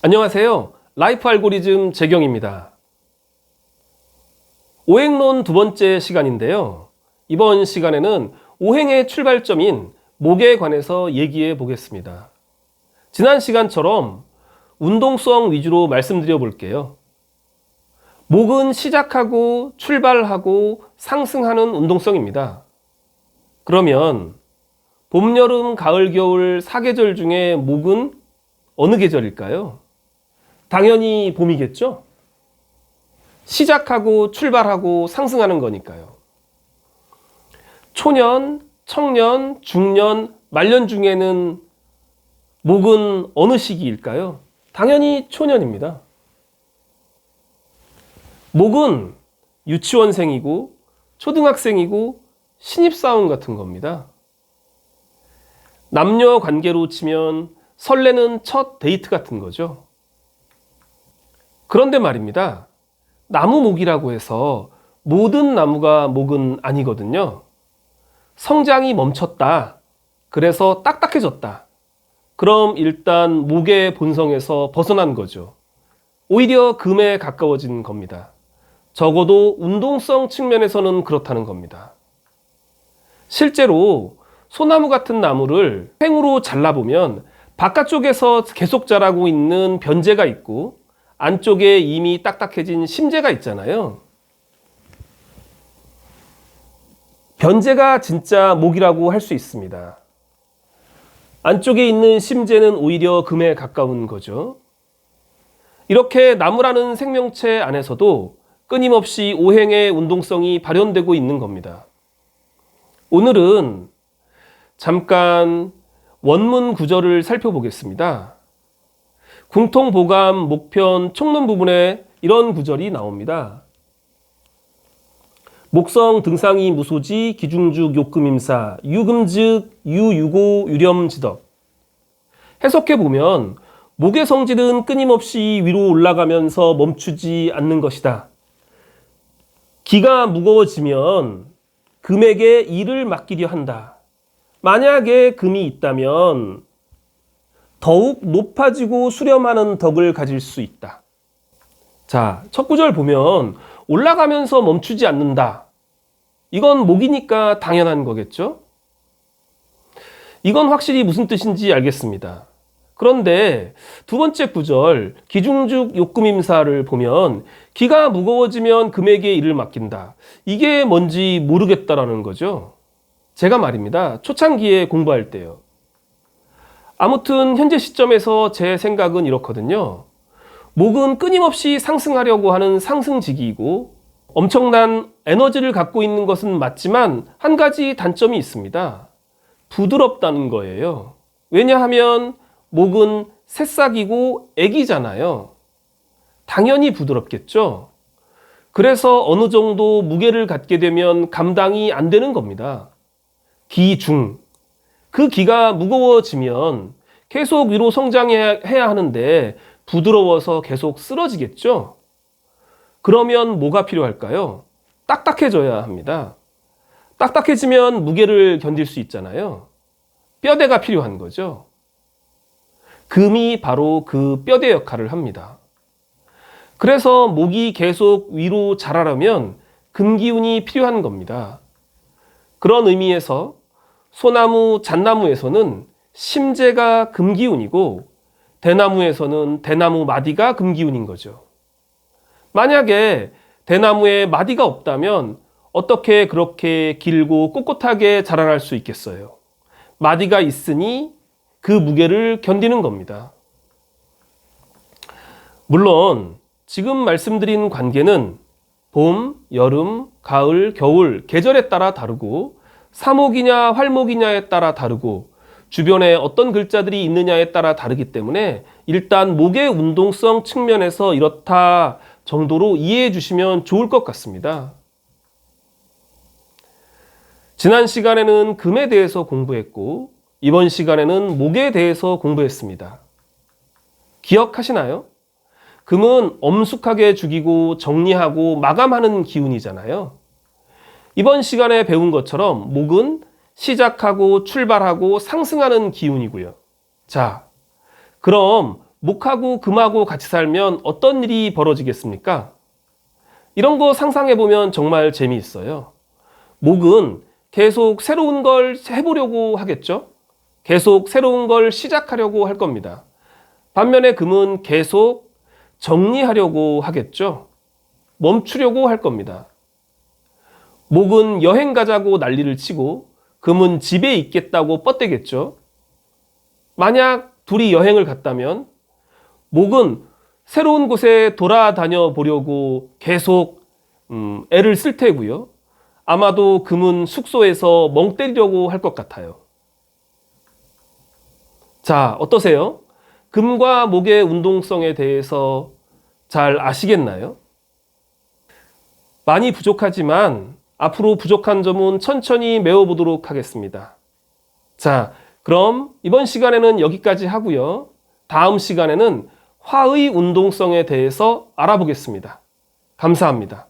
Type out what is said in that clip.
안녕하세요. 라이프 알고리즘 재경입니다. 오행론 두 번째 시간인데요. 이번 시간에는 오행의 출발점인 목에 관해서 얘기해 보겠습니다. 지난 시간처럼 운동성 위주로 말씀드려 볼게요. 목은 시작하고 출발하고 상승하는 운동성입니다. 그러면 봄, 여름, 가을, 겨울 4계절 중에 목은 어느 계절일까요? 당연히 봄이겠죠? 시작하고 출발하고 상승하는 거니까요. 초년, 청년, 중년, 말년 중에는 목은 어느 시기일까요? 당연히 초년입니다. 목은 유치원생이고 초등학생이고 신입사원 같은 겁니다. 남녀 관계로 치면 설레는 첫 데이트 같은 거죠. 그런데 말입니다. 나무목이라고 해서 모든 나무가 목은 아니거든요. 성장이 멈췄다. 그래서 딱딱해졌다. 그럼 일단 목의 본성에서 벗어난 거죠. 오히려 금에 가까워진 겁니다. 적어도 운동성 측면에서는 그렇다는 겁니다. 실제로 소나무 같은 나무를 팽으로 잘라보면 바깥쪽에서 계속 자라고 있는 변재가 있고 안쪽에 이미 딱딱해진 심재가 있잖아요. 변재가 진짜 목이라고 할 수 있습니다. 안쪽에 있는 심재는 오히려 금에 가까운 거죠. 이렇게 나무라는 생명체 안에서도 끊임없이 오행의 운동성이 발현되고 있는 겁니다. 오늘은 잠깐 원문 구절을 살펴보겠습니다. 궁통보감 목편 촉론 부분에 이런 구절이 나옵니다. 목성 등상이 무소지 기중죽 욕금임사 유금즉 유유고 유렴지덕. 해석해보면 목의 성질은 끊임없이 위로 올라가면서 멈추지 않는 것이다. 기가 무거워지면 금에게 일을 맡기려 한다. 만약에 금이 있다면 더욱 높아지고 수렴하는 덕을 가질 수 있다. 자, 첫 구절 보면 올라가면서 멈추지 않는다. 이건 목이니까 당연한 거겠죠? 이건 확실히 무슨 뜻인지 알겠습니다. 그런데 두 번째 구절 기중죽 욕금임사를 보면 기가 무거워지면 금에게 일을 맡긴다. 이게 뭔지 모르겠다라는 거죠. 제가 말입니다. 초창기에 공부할 때요. 아무튼 현재 시점에서 제 생각은 이렇거든요. 목은 끊임없이 상승하려고 하는 상승지기이고 엄청난 에너지를 갖고 있는 것은 맞지만 한 가지 단점이 있습니다. 부드럽다는 거예요. 왜냐하면 목은 새싹이고 애기잖아요. 당연히 부드럽겠죠. 그래서 어느 정도 무게를 갖게 되면 감당이 안 되는 겁니다. 기중. 그 기가 무거워지면 계속 위로 성장해야 하는데 부드러워서 계속 쓰러지겠죠? 그러면 뭐가 필요할까요? 딱딱해져야 합니다. 딱딱해지면 무게를 견딜 수 있잖아요. 뼈대가 필요한 거죠. 금이 바로 그 뼈대 역할을 합니다. 그래서 목이 계속 위로 자라려면 금기운이 필요한 겁니다. 그런 의미에서 소나무, 잣나무에서는 심재가 금기운이고 대나무에서는 대나무 마디가 금기운인 거죠. 만약에 대나무에 마디가 없다면 어떻게 그렇게 길고 꼿꼿하게 자라날 수 있겠어요? 마디가 있으니 그 무게를 견디는 겁니다. 물론 지금 말씀드린 관계는 봄, 여름, 가을, 겨울 계절에 따라 다르고 사목이냐 활목이냐에 따라 다르고 주변에 어떤 글자들이 있느냐에 따라 다르기 때문에 일단 목의 운동성 측면에서 이렇다 정도로 이해해 주시면 좋을 것 같습니다. 지난 시간에는 금에 대해서 공부했고 이번 시간에는 목에 대해서 공부했습니다. 기억하시나요? 금은 엄숙하게 죽이고 정리하고 마감하는 기운이잖아요. 이번 시간에 배운 것처럼 목은 시작하고 출발하고 상승하는 기운이고요. 자, 그럼 목하고 금하고 같이 살면 어떤 일이 벌어지겠습니까? 이런 거 상상해 보면 정말 재미있어요. 목은 계속 새로운 걸 해보려고 하겠죠? 계속 새로운 걸 시작하려고 할 겁니다. 반면에 금은 계속 정리하려고 하겠죠? 멈추려고 할 겁니다. 목은 여행 가자고 난리를 치고 금은 집에 있겠다고 뻗대겠죠? 만약 둘이 여행을 갔다면 목은 새로운 곳에 돌아다녀 보려고 계속 애를 쓸 테고요. 아마도 금은 숙소에서 멍 때리려고 할 것 같아요. 자, 어떠세요? 금과 목의 운동성에 대해서 잘 아시겠나요? 많이 부족하지만 앞으로 부족한 점은 천천히 메워보도록 하겠습니다. 자, 그럼 이번 시간에는 여기까지 하고요. 다음 시간에는 화의 운동성에 대해서 알아보겠습니다. 감사합니다.